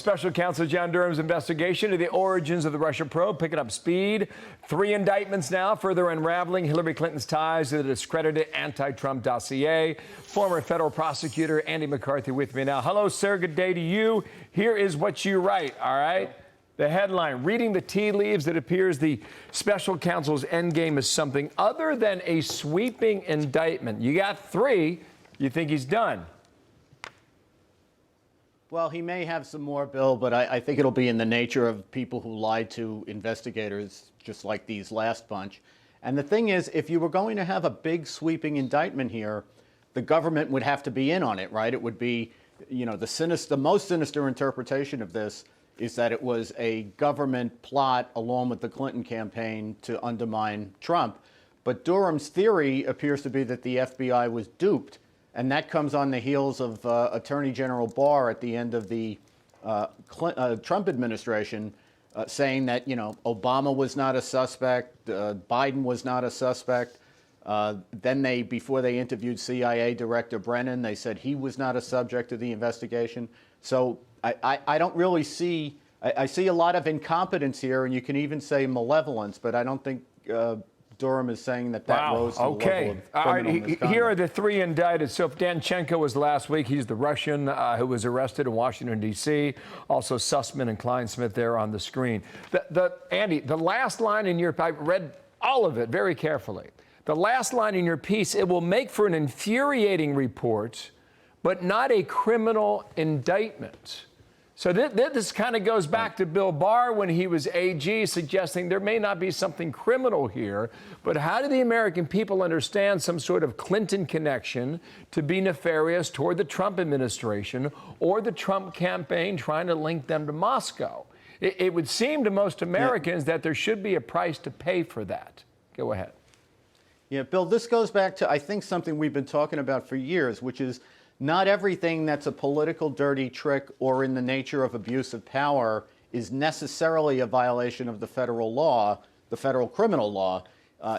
Special Counsel John Durham's investigation into the origins of the Russia probe picking up speed. 3 indictments now, further unraveling Hillary Clinton's ties to the discredited anti-Trump dossier. Former federal prosecutor Andy McCarthy with me now. Hello, sir. Good day to you. Here is what you write, all right? The headline, reading the tea leaves, it appears the special counsel's endgame is something other than a sweeping indictment. You got 3. You think he's done? Well, he may have some more, Bill, but I think it'll be in the nature of people who lied to investigators, just like these last bunch. And the thing is, if you were going to have a big sweeping indictment here, the government would have to be in on it, right? It would be, you know, the most sinister interpretation of this is that it was a government plot along with the Clinton campaign to undermine Trump. But Durham's theory appears to be that the FBI was duped. And that comes on the heels of Attorney General Barr at the end of the Trump administration saying that, you know, Obama was not a suspect, Biden was not a suspect. Then before they interviewed CIA Director Brennan, they said he was not a subject of the investigation. So I don't really see, I see a lot of incompetence here, and you can even say malevolence, but I don't think Durham is saying that rose to the level of criminal misconduct. Here are the 3 indicted. So Danchenko was last week. He's the Russian who was arrested in Washington, D.C. Also Sussman and Kleinsmith there on the screen. Andy, the last line in your, I read all of it very carefully. The last line in your piece, it will make for an infuriating report, but not a criminal indictment. So this kind of goes back to Bill Barr when he was AG, suggesting there may not be something criminal here, but how do the American people understand some sort of Clinton connection to be nefarious toward the Trump administration or the Trump campaign trying to link them to Moscow? It would seem to most Americans that there should be a price to pay for that. Go ahead. Yeah, Bill, this goes back to, I think, something we've been talking about for years, which is not everything that's a political dirty trick or in the nature of abuse of power is necessarily a violation of the federal law, the federal criminal law,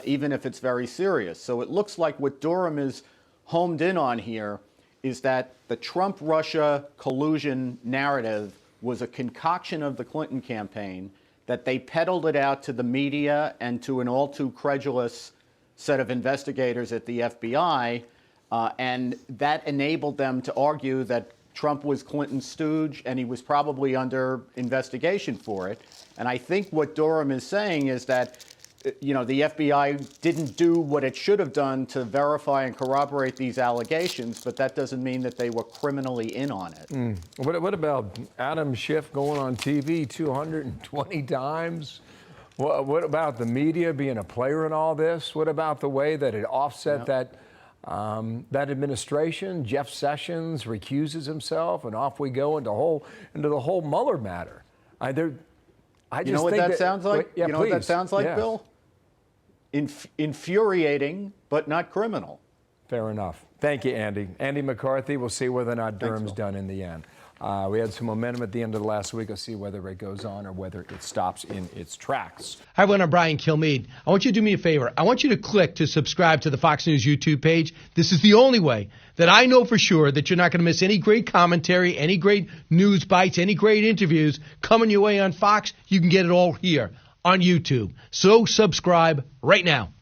even if it's very serious. So it looks like what Durham is homed in on here is that the Trump-Russia collusion narrative was a concoction of the Clinton campaign, that they peddled it out to the media and to an all too credulous set of investigators at the FBI, and that enabled them to argue that Trump was Clinton's stooge and he was probably under investigation for it. And I think what Durham is saying is that, you know, the FBI didn't do what it should have done to verify and corroborate these allegations, but that doesn't mean that they were criminally in on it. What about Adam Schiff going on TV 220 times? What about the media being a player in all this? What about the way that it offset that administration? Jeff Sessions recuses himself, and off we go into the whole Mueller matter. I just you know what that sounds like? Yeah, you know what that sounds like, Bill? Infuriating, but not criminal. Fair enough. Thank you, Andy. Andy McCarthy. We'll see whether or not Durham's done in the end. We had some momentum at the end of the last week. We'll see whether it goes on or whether it stops in its tracks. Hi, everyone. I'm Brian Kilmeade. I want you to do me a favor. I want you to click to subscribe to the Fox News YouTube page. This is the only way that I know for sure that you're not going to miss any great commentary, any great news bites, any great interviews coming your way on Fox. You can get it all here on YouTube. So subscribe right now.